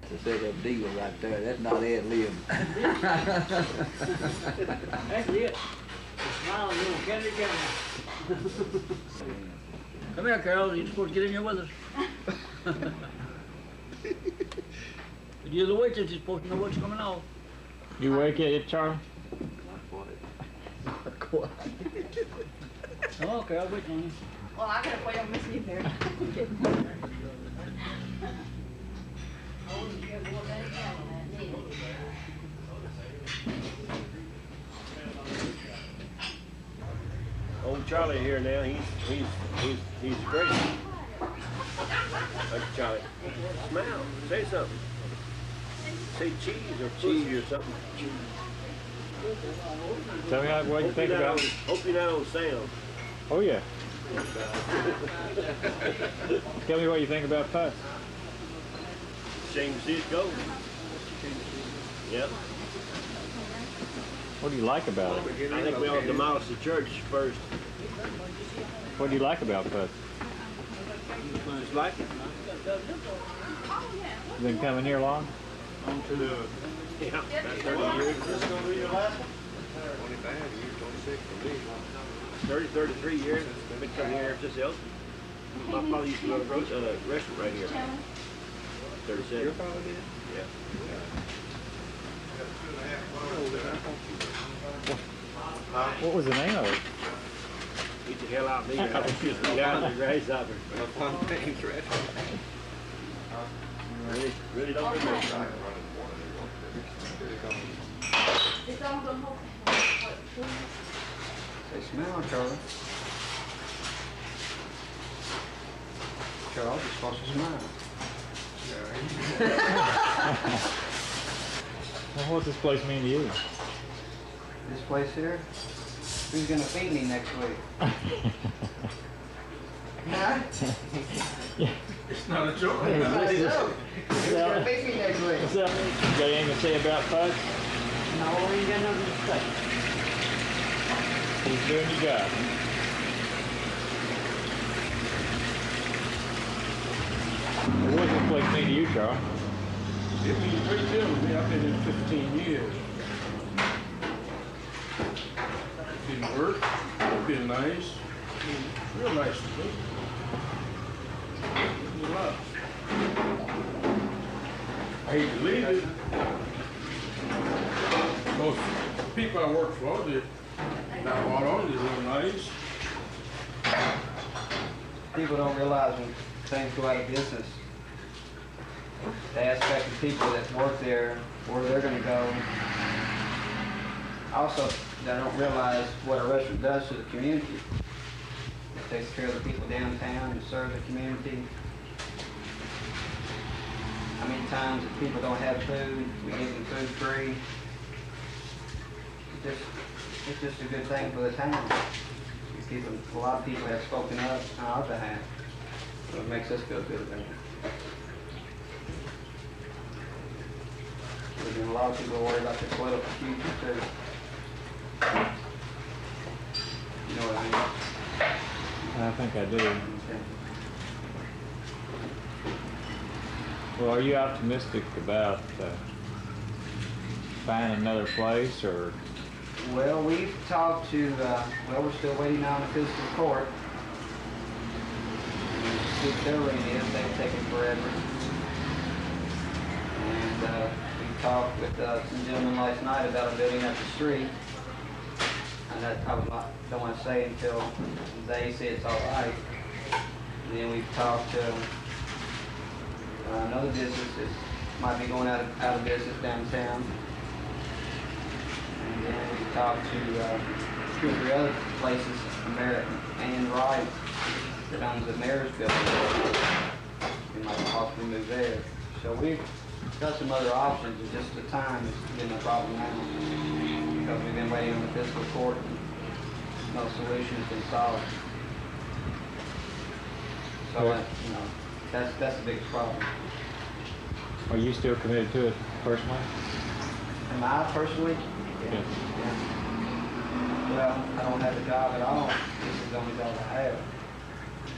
To set up deal right there. That's not ad-lib. That's it. Smile and you'll get it again. Come here, Carol. You're supposed to get in here with us. You're the waitress. You're supposed to know what's coming out. You wake it, Charlie? Oh, okay, I'll wait on you. Well, I gotta wait on Miss New there. Old Charlie here now, he's great. Like Charlie. Smile, say something. Say cheese or cheese or something. Tell me what you think about it. Hope you're not on sound. Oh yeah. Tell me what you think about Putt. Shame to see it go. Yep. What do you like about it? I think we ought to demolish the church first. What do you like about Putt? Just like it. You been coming here long? Yeah, that's 30 years. This is going to be your last one? 30, 33 years. I've been coming here ever since else. My father used to go to a restaurant right here. 37. Your father did? Yeah. What was the name of it? Beat the hell out of me. Right? Yeah, the grasshopper. Really don't remember. It's all going to Say smile, Charlie. Charles, you're supposed to smile. Well, what's this place mean to you? This place here? Who's gonna feed me next week? Huh? It's not a joke. Who's gonna feed me next week? What's up? You got anything to say about Putt? No, we ain't got nothing to say. He's doing your job. What does this place mean to you, Charles? It means a great deal to me. I've been here 15 years. Been work, been nice, real nice to me. A lot. I hate to leave it. Most people I work for, they're not bought on, they're real nice. People don't realize when things go out of business, the aspect of people that work there, where they're going to go. Also, they don't realize what a restaurant does to the community. It takes care of the people downtown and serve the community. How many times if people don't have food, we give them food free. It's just a good thing for the town. A lot of people have spoken up on our behalf, so it makes us feel good about it. A lot of people worry about their political future too. You know what I mean? I think I do. Okay. Well, are you optimistic about finding another place, or? Well, we've talked to, well, we're still waiting on the physical court. See what their rate is. They've taken forever. And we talked with some gentlemen last night about a building up the street. And that I don't want to say until they say it's all right. And then we've talked to another business that might be going out of business downtown. And then we've talked to 2 or 3 other places, and Wright, that owns the mayor's building. We might possibly move there. So we've got some other options, and just the time is been a problem now. Because we've been waiting on the fiscal court and no solution has been solved. So, you know, that's the biggest problem. Are you still committed to it personally? Am I personally? Yeah. Well, I don't have a job at all. This is the only job I have.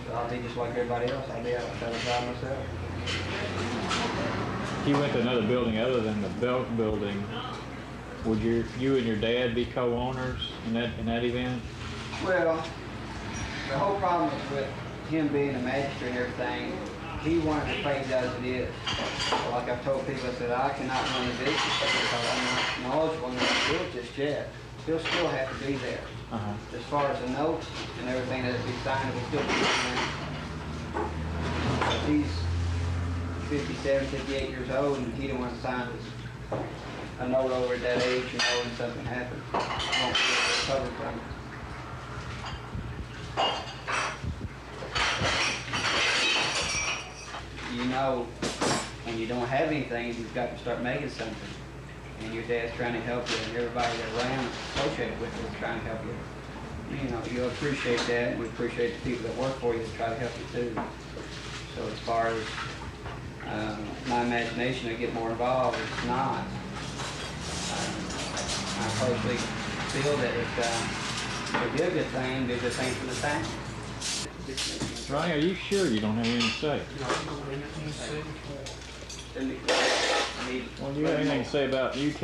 So I'll be just like everybody else. I'll be able to have a job myself. you went to another building other than the Belk building, would you and your dad be co-owners in that event? Well, the whole problem with him being a magistrate and everything, he wanted to phase as it is. Like I've told people, I said, I cannot run the business because I'm not knowledgeable enough to do it just yet. He'll still have to be there. As far as the notes and everything that be signed, will still be signed. But he's 57, 58 years old, and he didn't want to sign a note over at that age, you know, when something happens. He won't be able to recover from it. You know, when you don't have anything, you've got to start making something. And your dad's trying to help you, and everybody around associated with it is trying to help you. You know, you'll appreciate that, and we appreciate the people that work for you to try to help you too. So as far as my imagination to get more involved, it's not. I personally feel that it would be a good thing, be a good thing for the town. Ronnie, are you sure you don't have anything to say? Well, do you have anything to say about UK?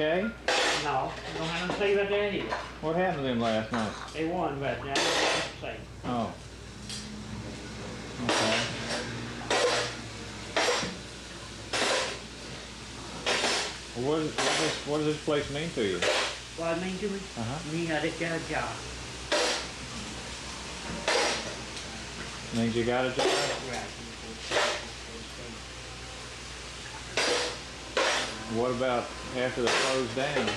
No, I don't have nothing to say about that either. What happened to them last night? They won, but now I don't have to say. Oh. Okay. Well, what does this place mean to you? What I mean to me? Me, I just got a job. Means you got a job? Right. What about after they close down?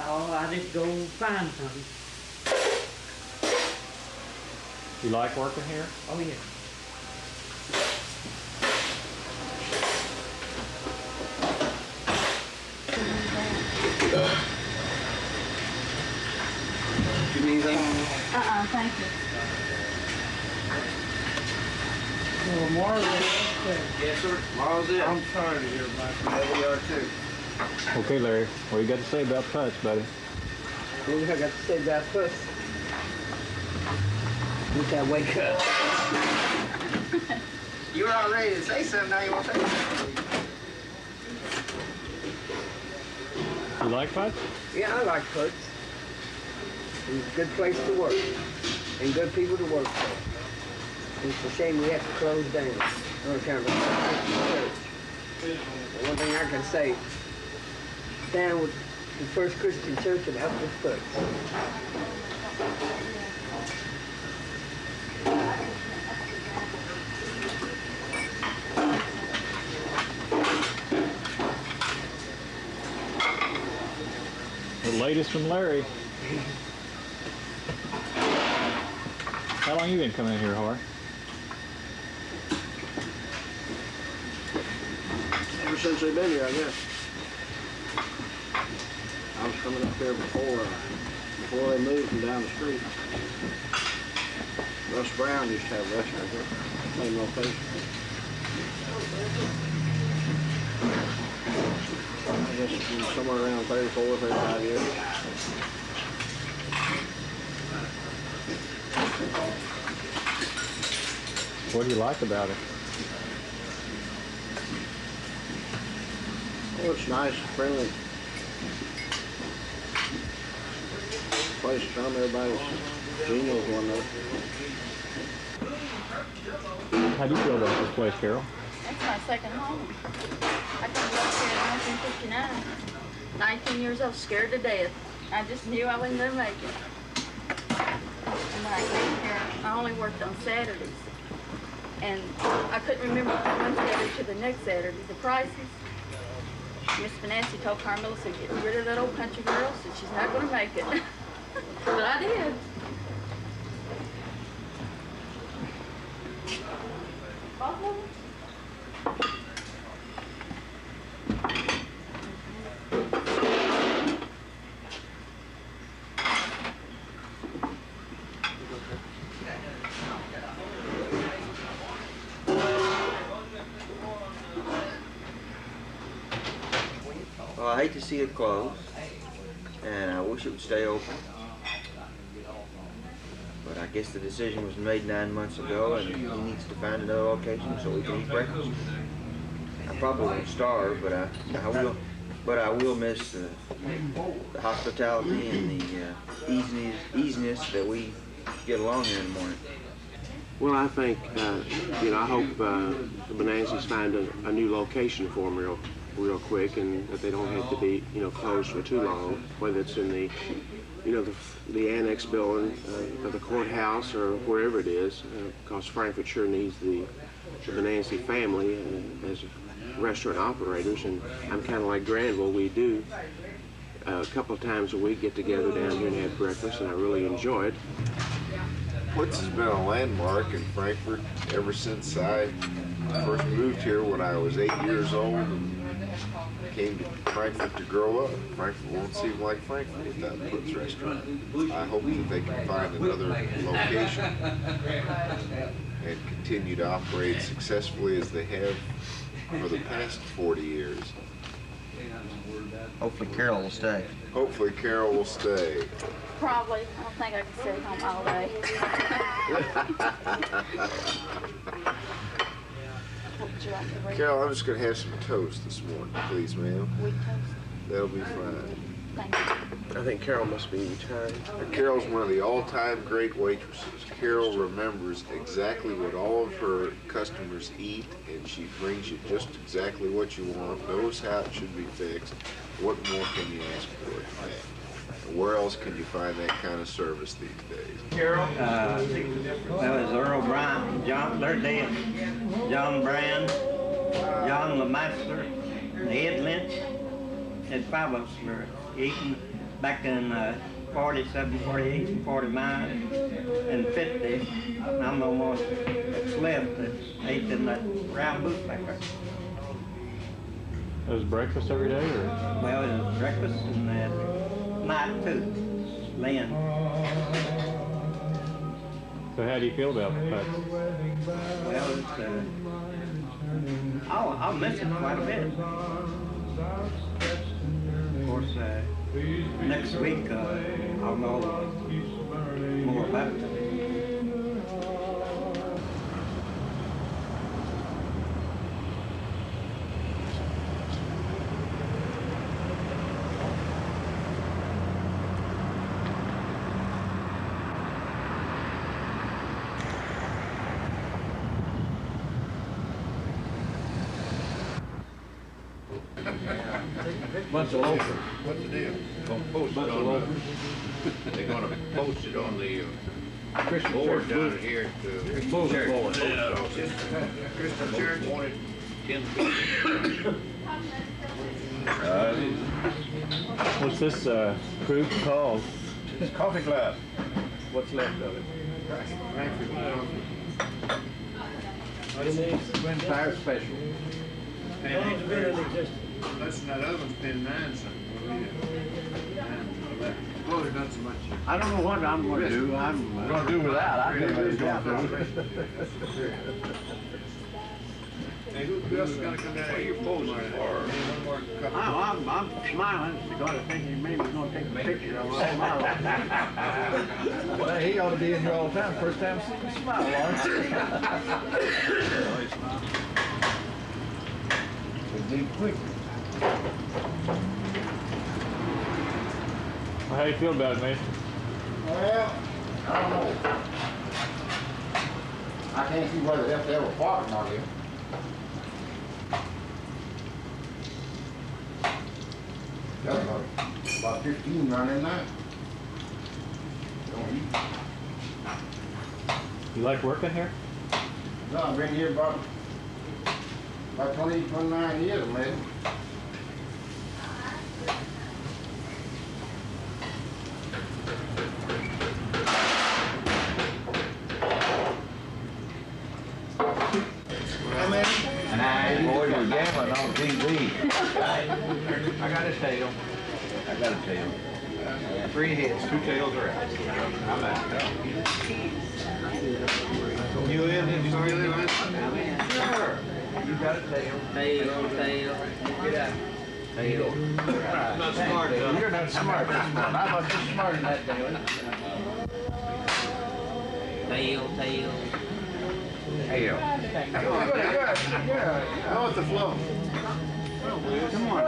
Oh, I just go find something. You like working here? Oh, yeah. You need anything? Thank you. Well, Marlon, Yes, sir. Tomorrow's it. I'm tired of hearing about that. Yeah, we are too. Okay, Larry. What you got to say about putts, buddy? What I got to say about puss? Once I wake up. You were all ready to say something, now you want to say something. You like putts? Yeah, I like putts. It's a good place to work. And good people to work for. It's a shame we have to close down. We're kind of a Christian church. But one thing I can say, down with the first Christian church that helped us put. The latest from Larry. How long you been coming in here, Horace? Ever since they've been here, I guess. I was coming up there before they moved from down the street. Russ Brown used to have a restaurant here, same location. I guess it's been somewhere around 34, 35 years. What do you like about it? Oh, it's nice, friendly. Place to come, everybody's genial with one another. How do you feel about this place, Carol? That's my second home. I came up here in 1959. 19 years old, scared to death. I just knew I wasn't going to make it. And when I came here, I only worked on Saturdays. And I couldn't remember from one Saturday to the next Saturday the prices. Miss Benassi told Carmello, said, get rid of that old country girl, said she's not going to make it. But I did. Both of them? Well, I hate to see it close, and I wish it would stay open. But I guess the decision was made 9 months ago, and he needs to find another location so we can eat breakfast. I probably won't starve, but I will miss the hospitality and the easiness that we get along here in the morning. Well, I think, I hope the Benassis find a new location for them real quick, and that they don't have to be, closed for too long, whether it's in the, the annex building of the courthouse or wherever it is, because Frankfort sure needs the Benassi family as restaurant operators, and I'm kind of like Granville. We do a couple of times a week get together down here and have breakfast, and I really enjoy it. What's has been a landmark in Frankfort ever since I first moved here when I was 8 years old and came to Frankfort to grow up. Frankfort won't seem like Frankfort without Putt's Restaurant. I hope that they can find another location and continue to operate successfully as they have for the past 40 years. Hopefully Carol will stay. Hopefully Carol will stay. Probably. I don't think I can stay home all day. What would you like to read? Carol, I'm just going to have some toast this morning, please, ma'am. Wheat toast? That'll be fine. Thank you. I think Carol must be retired. Carol's one of the all-time great waitresses. Carol remembers exactly what all of her customers eat, and she brings you just exactly what you want, knows how it should be fixed. What more can you ask for? Where else can you find that kind of service these days? Carol? That was Earl Brown, John, they're dead. John Brand, John LeMaster, and Ed Lynch. And 5 of us were eating back in 47, 48, and 49, and 50. I'm the one that's left that ate in that round booth back there. It was breakfast every day, or? Well, it was breakfast and night too, Lynn. So how do you feel about the Putts? Well, it's, I'll miss it quite a bit. Of course, next week I'll know more about it. Bunch of loafers. What's the deal? Gonna post it on the, they're gonna post it on the Christian board church down booth. here at the Bulletin board. Christian church wanted 10 feet. What's this group called? It's Coffee Club. What's left of it? Twin Tire Special. Unless that other one's been 9 something. Well, there's not so much. I don't know what I'm going to do. I'm going to do without. I think it's going to Hey, who else is gonna come down here? You're posing for I'm smiling because I think he maybe going to take a picture of all my life. Well, he ought to be in here all the time. First time seeing him smile, Lawrence. We need quick. Well, how do you feel about it, Mason? Well, I don't know. I can't see whether they ever parking on here. That's about 15 running now. Don't eat. You like working here? No, I've been here about 20, 29 years, man. Boys are gambling on TV. I gotta tell you. Three heads, 2 tails are out. I'm out. You in this story? Sure. You got a tail. Tail. Get out. Tail. Not smart enough. You're not smart this morning. I thought you were smarter than that, Daly. Tail. Hell. You're with the flow. Come on.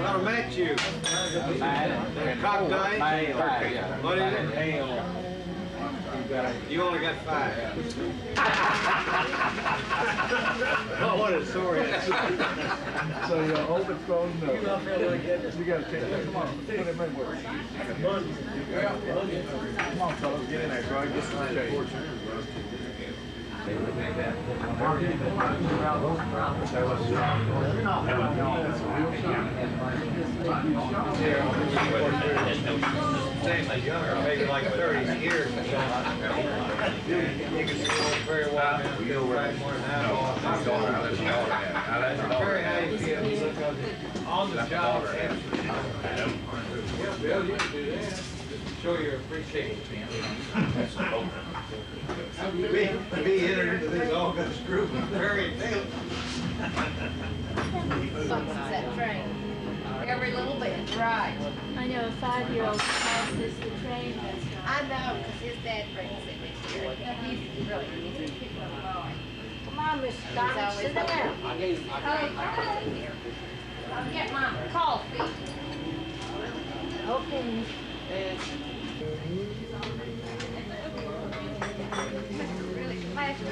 I'll match you. Cocked eye. What is it? You only got 5. Oh, what a story. So you open, closed, no. You gotta take that. Come on, put it in work. Come on, fellas, get in there, bro. Get some shade. Maybe like 30 years. You can smoke very well. You'll write more than that off. Very how you feel. On the job. Bill, you can do that. Show your appreciation. Be entered into these all good screws. Very thin. That train. Every little bit, right. I know a 5-year-old passes the train. I know, because his dad brings it this year. He's really easy. Come on, Mr. Diamond, sit down. I'll get my coffee. Okay. Really classy.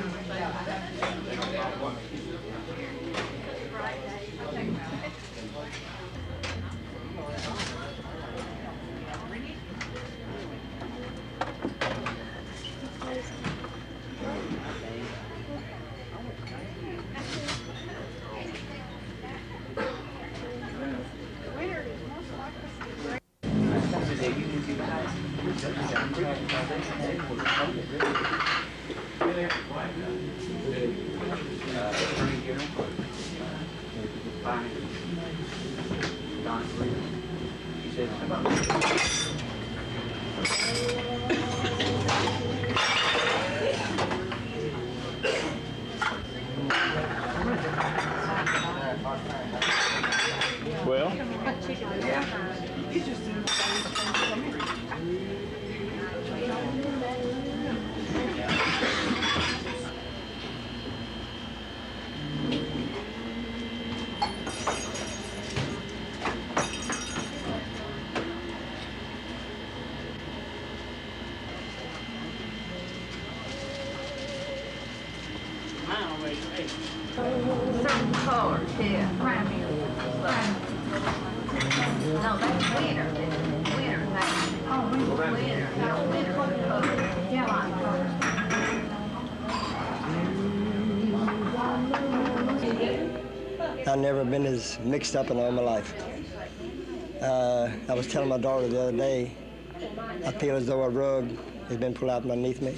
Well, Certain colors, yeah. No, that's winter. Winter, that's winter. Winter color. Yeah. I've never been as mixed up in all my life. I was telling my daughter the other day, I feel as though a rug has been pulled out from underneath me.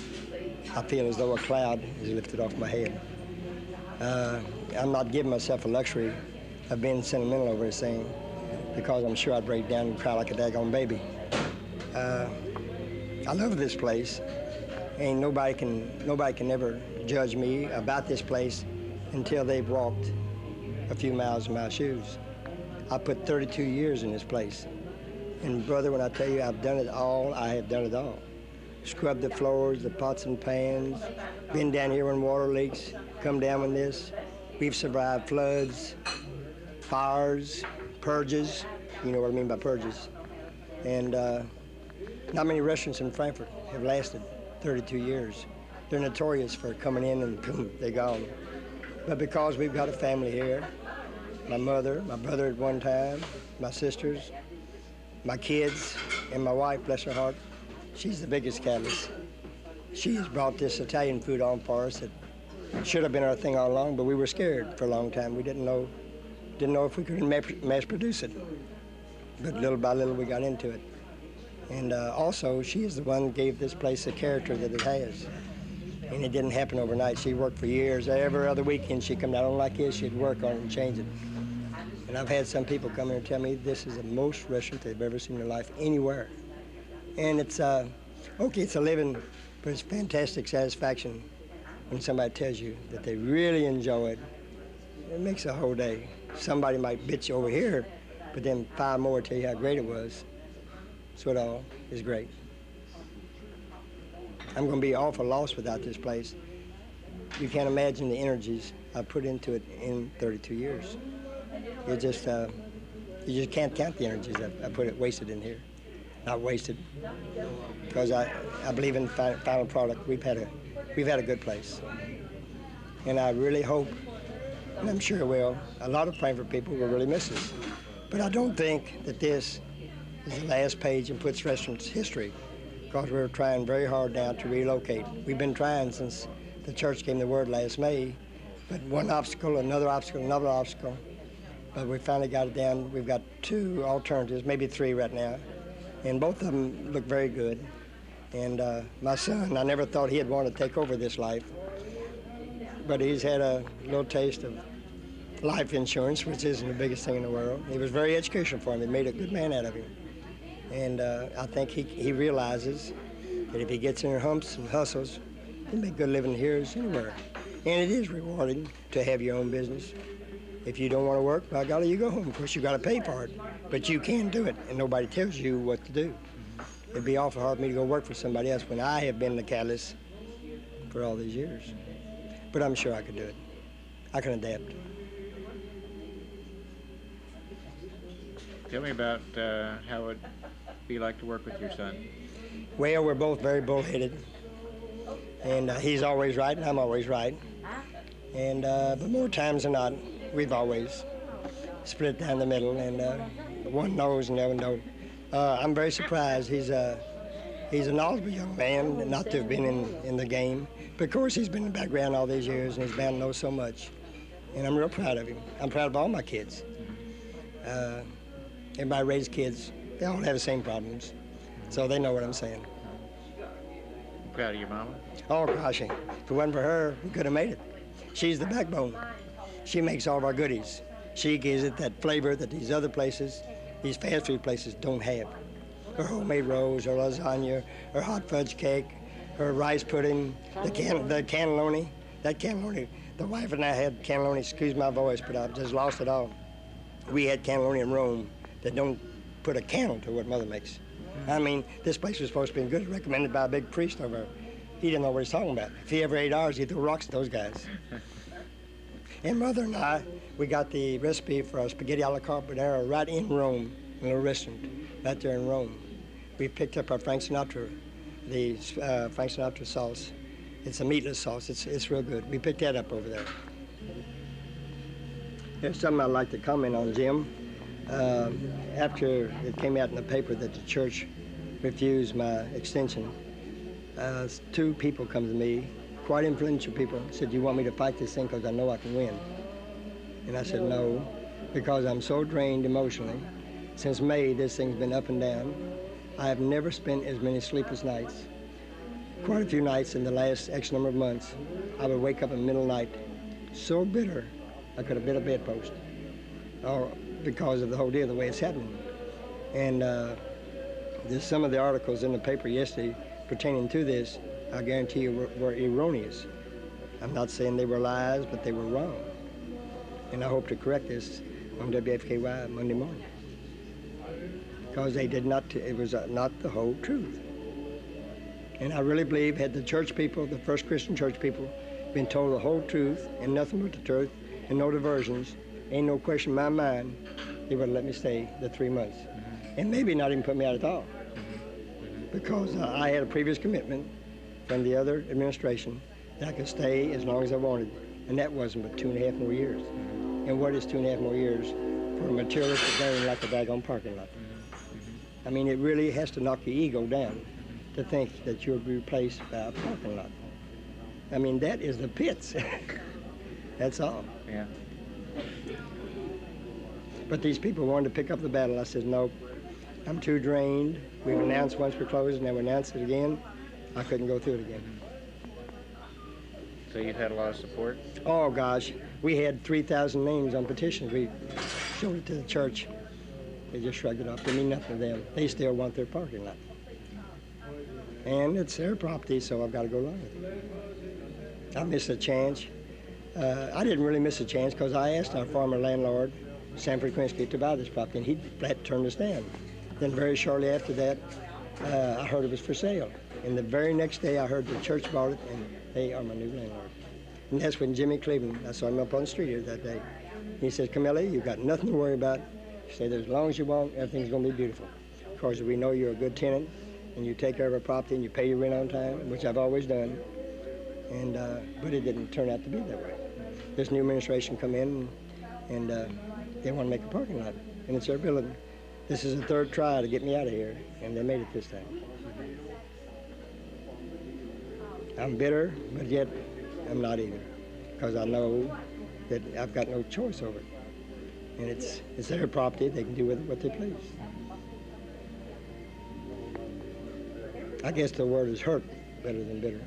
I feel as though a cloud is lifted off my head. I'm not giving myself a luxury of being sentimental over this thing, because I'm sure I'd break down and cry like a daggone baby. I love this place, and nobody can ever judge me about this place until they've walked a few miles in my shoes. I put 32 years in this place, and brother, when I tell you I've done it all, I have done it all. Scrubbed the floors, the pots and pans, been down here when water leaks, come down with this. We've survived floods, fires, purges. You know what I mean by purges. And not many restaurants in Frankfort have lasted 32 years. They're notorious for coming in and boom, they're gone. But because we've got a family here, my mother, my brother at one time, my sisters, my kids, and my wife, bless her heart, she's the biggest catalyst. She has brought this Italian food on for us that should have been our thing all along, but we were scared for a long time. We didn't know if we could mass produce it. But little by little, we got into it. And also, she is the one that gave this place the character that it has. And it didn't happen overnight. She worked for years. Every other weekend, she'd come down like this, she'd work on it and change it. And I've had some people come here and tell me this is the most restaurant they've ever seen in their life anywhere. And it's, okay, it's a living, but it's fantastic satisfaction when somebody tells you that they really enjoy it. It makes a whole day. Somebody might bitch over here, but then 5 more tell you how great it was. Sweetall is great. I'm going to be awful lost without this place. You can't imagine the energies I put into it in 32 years. You just can't count the energies I put it wasted in here. Not wasted, because I believe in the final product. We've had a good place, and I really hope, and I'm sure will, a lot of Frankfort people will really miss us. But I don't think that this is the last page in Putt's Restaurant's history, because we're trying very hard now to relocate. We've been trying since the church gave the word last May, but one obstacle, another obstacle, but we finally got it down. We've got 2 alternatives, maybe 3 right now, and both of them look very good. And my son, I never thought he'd want to take over this life, but he's had a little taste of life insurance, which isn't the biggest thing in the world. It was very educational for him. It made a good man out of him. And I think he realizes that if he gets in their humps and hustles, he'll make good living here as anywhere. And it is rewarding to have your own business. If you don't want to work, by golly, you go home. Of course, you got to pay for it, but you can do it, and nobody tells you what to do. It'd be awful hard for me to go work for somebody else when I have been the catalyst for all these years. But I'm sure I could do it. I can adapt. Tell me about how it'd be like to work with your son. Well, we're both very bullheaded, and he's always right, and I'm always right. And but more times than not, we've always split down the middle, and one knows and the other don't. I'm very surprised. He's a knowledgeable young man, not to have been in the game. But of course, he's been in the background all these years, and he's bound to know so much. And I'm real proud of him. I'm proud of all my kids. Everybody raises kids. They all have the same problems, so they know what I'm saying. I'm proud of your mama. Oh gosh, if it wasn't for her, we could have made it. She's the backbone. She makes all of our goodies. She gives it that flavor that these other places, these fast food places, don't have. Her homemade rolls, her lasagna, her hot fudge cake, her rice pudding, the cannelloni. That cannelloni, the wife and I had cannelloni, excuse my voice, but I've just lost it all. We had cannelloni in Rome that don't put a candle to what Mother makes. I mean, this place was supposed to be good, recommended by a big priest over there. He didn't know what he's talking about. If he ever ate ours, he'd throw rocks at those guys. And Mother and I, we got the recipe for our spaghetti alla carbonara right in Rome, in a little restaurant, right there in Rome. We picked up our Frank Sinatra, the Frank Sinatra sauce. It's a meatless sauce. It's real good. We picked that up over there. There's something I'd like to comment on, Jim. After it came out in the paper that the church refused my extension, 2 people come to me, quite influential people, said, "You want me to fight this thing because I know I can win?" And I said, "No, because I'm so drained emotionally. Since May, this thing's been up and down. I have never spent as many sleepless nights. Quite a few nights in the last X number of months, I would wake up in the middle of the night so bitter I could have bit a bedpost, or because of the whole deal, the way it's happening." And there's some of the articles in the paper yesterday pertaining to this, I guarantee you, were erroneous. I'm not saying they were lies, but they were wrong. And I hope to correct this on WFKY Monday morning, because they did not. It was not the whole truth. And I really believe, had the church people, the first Christian church people, been told the whole truth and nothing but the truth and no diversions, ain't no question in my mind, they would have let me stay the 3 months. And maybe not even put me out at all. Because I had a previous commitment from the other administration that I could stay as long as I wanted. And that wasn't but 2.5 more years. And what is 2.5 more years for a materialistic thing like a daggone parking lot? I mean, it really has to knock your ego down to think that you'll be replaced by a parking lot. I mean, that is the pits. That's all. Yeah. But these people wanted to pick up the battle. I said, "No, I'm too drained. We've announced once we're closed, and then we announced it again. I couldn't go through it again." So you've had a lot of support? Oh, gosh. We had 3,000 names on petitions. We showed it to the church. They just shrugged it off. They mean nothing to them. They still want their parking lot. And it's their property, so I've got to go along with it. I missed a chance. I didn't really miss a chance because I asked our former landlord, Sanford Krinsky, to buy this property, and he flat turned us down. Then very shortly after that, I heard it was for sale. And the very next day, I heard the church bought it, and they are my new landlord. And that's when Jimmy Cleveland, I saw him up on the street here that day. He says, Carmello, you've got nothing to worry about. He said, as long as you want, everything's going to be beautiful. Of course, we know you're a good tenant, and you take care of our property, and you pay your rent on time, which I've always done. And but it didn't turn out to be that way. This new administration come in, and they want to make a parking lot, and it's their building. This is the third try to get me out of here, and they made it this time. I'm bitter, but yet I'm not either, because I know that I've got no choice over it. And it's their property. They can do with it what they please. I guess the word is hurt better than bitter.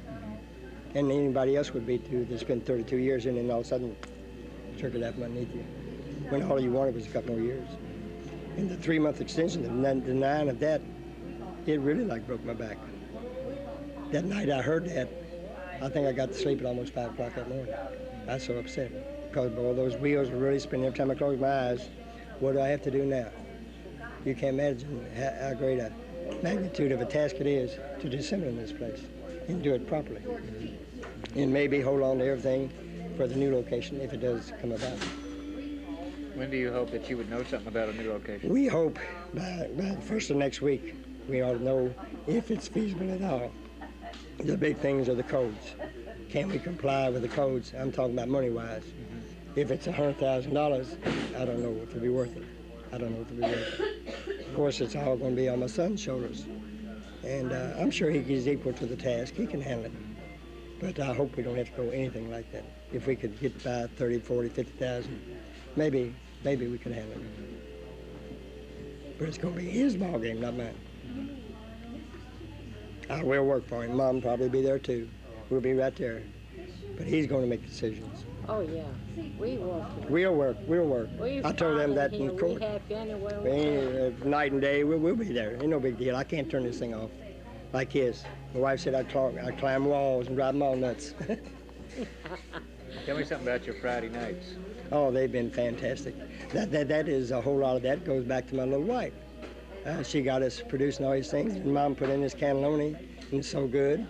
And anybody else would be too that spent 32 years in, and all of a sudden took it out from underneath you, when all you wanted was a couple more years. And the 3-month extension, the 9 of that, it really like broke my back. That night I heard that, I think I got to sleep at almost 5 o'clock that morning. I was so upset, because boy, those wheels were really spinning. Every time I closed my eyes, what do I have to do now? You can't imagine how great a magnitude of a task it is to disassemble in this place and do it properly. And maybe hold on to everything for the new location if it does come about. When do you hope that you would know something about a new location? We hope by the first of next week, we ought to know if it's feasible at all. The big things are the codes. Can we comply with the codes? I'm talking about money-wise. If it's $100,000, I don't know if it'll be worth it. I don't know if it'll be worth it. Of course, it's all going to be on my son's shoulders. And I'm sure he's equal to the task. He can handle it. But I hope we don't have to go anything like that. If we could get by 30, 40, 50,000, maybe we could handle it. But it's going to be his ball game, not mine. I will work for him. Mom will probably be there too. We'll be right there. But he's going to make decisions. Oh yeah, we work. We'll work. I told them that in court. We have anywhere Night and day, we'll be there. Ain't no big deal. I can't turn this thing off like his. My wife said I'd climb walls and drive them all nuts. Tell me something about your Friday nights. Oh, they've been fantastic. That is a whole lot of that goes back to my little wife. She got us producing all these things, and Mom put in this cannelloni, and it's so good.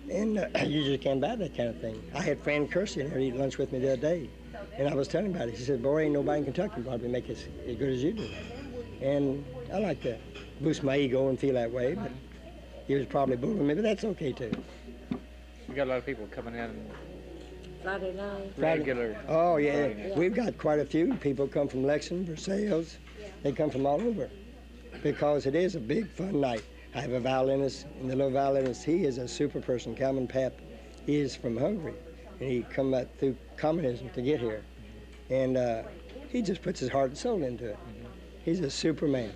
And you just can't buy that kind of thing. I had Fran Kersey in here to eat lunch with me the other day, and I was telling about it. She said, boy, ain't nobody in Kentucky probably make it as good as you do. And I like to boost my ego and feel that way, but he was probably bullying me, but that's okay too. You got a lot of people coming in. Friday night. Regular. Oh yeah, we've got quite a few people come from Lexington, Versailles. They come from all over, because it is a big fun night. I have a violinist, and the little violinist, he is a super person, Calvin Papp. He is from Hungary, and he come out through communism to get here. And he just puts his heart and soul into it. He's a superman.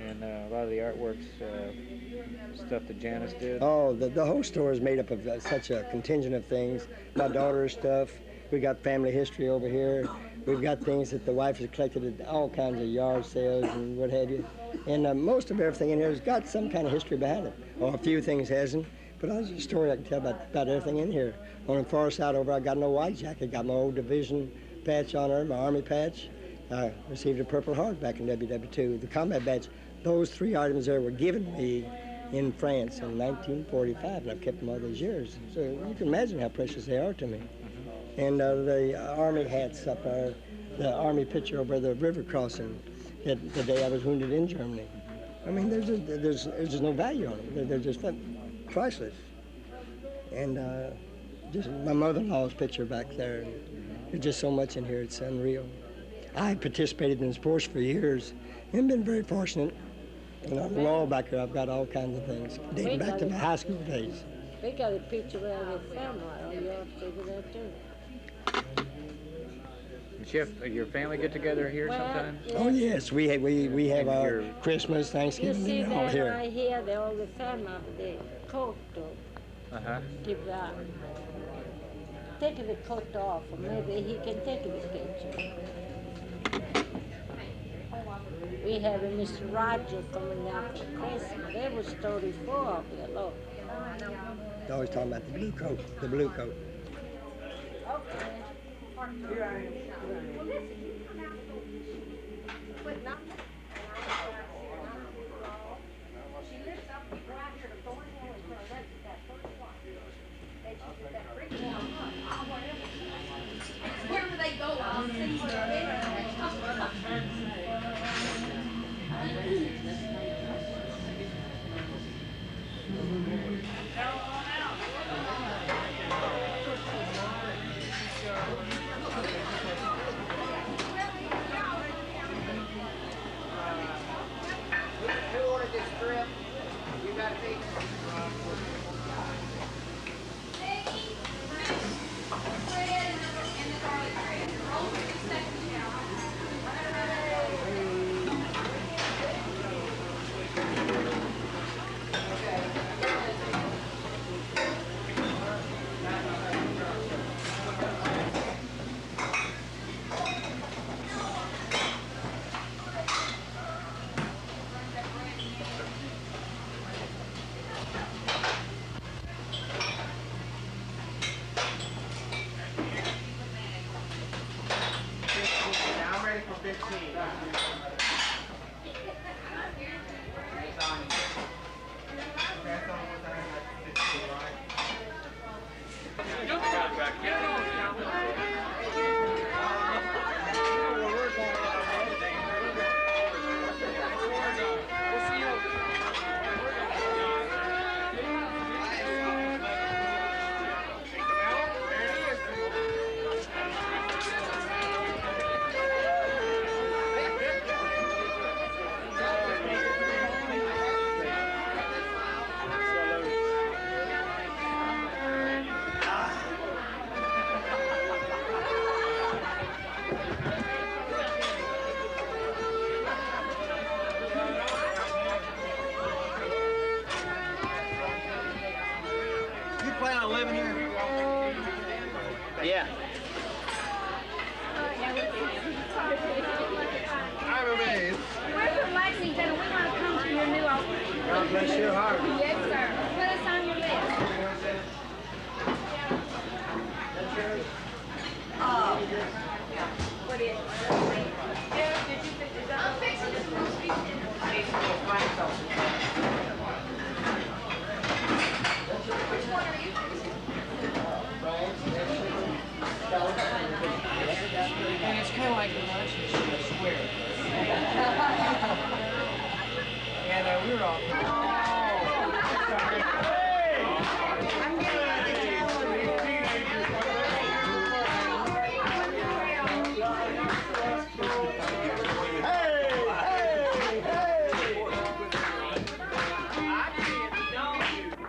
And a lot of the artworks, stuff that Janice did. Oh, the whole store is made up of such a contingent of things. My daughter's stuff. We got family history over here. We've got things that the wife has collected at all kinds of yard sales and what have you. And most of everything in here has got some kind of history behind it. Or a few things hasn't. But there's a story I can tell about everything in here. On the far side over, I got no white jacket. Got my old division patch on her, my Army patch. I received a Purple Heart back in WW2. The combat badge. Those 3 items there were given me in France in 1945, and I've kept them all these years. So you can imagine how precious they are to me. And the Army hats up there, the Army picture over the river crossing the day I was wounded in Germany. I mean, there's just no value on it. They're just priceless. And just my mother-in-law's picture back there. There's just so much in here, it's unreal. I participated in sports for years and been very fortunate. And on the wall back there, I've got all kinds of things, dating back to my high school days. We got a picture of your family. Oh, you ought to do that too. Your family get together here sometimes? Yes. Oh yes, we have our Christmas, Thanksgiving, You see and all that here. right here, the all the family, the coat give that. Take the coat off, or maybe he can take the picture. We have a Mr. Roger coming out for Christmas. There was 34 of you, look. They're always talking about the blue coat, the blue coat. Okay. living here? Yeah. I'm amazed. We're from Lexington and we want to come to your new opening. God bless your heart. Yes, sir. Put us on your list. What is it? Yeah, did you fix it up? I'm fixing this roast beef dinner. Which one are you fixing? And it's kind of like the relationship, I swear. And we were all...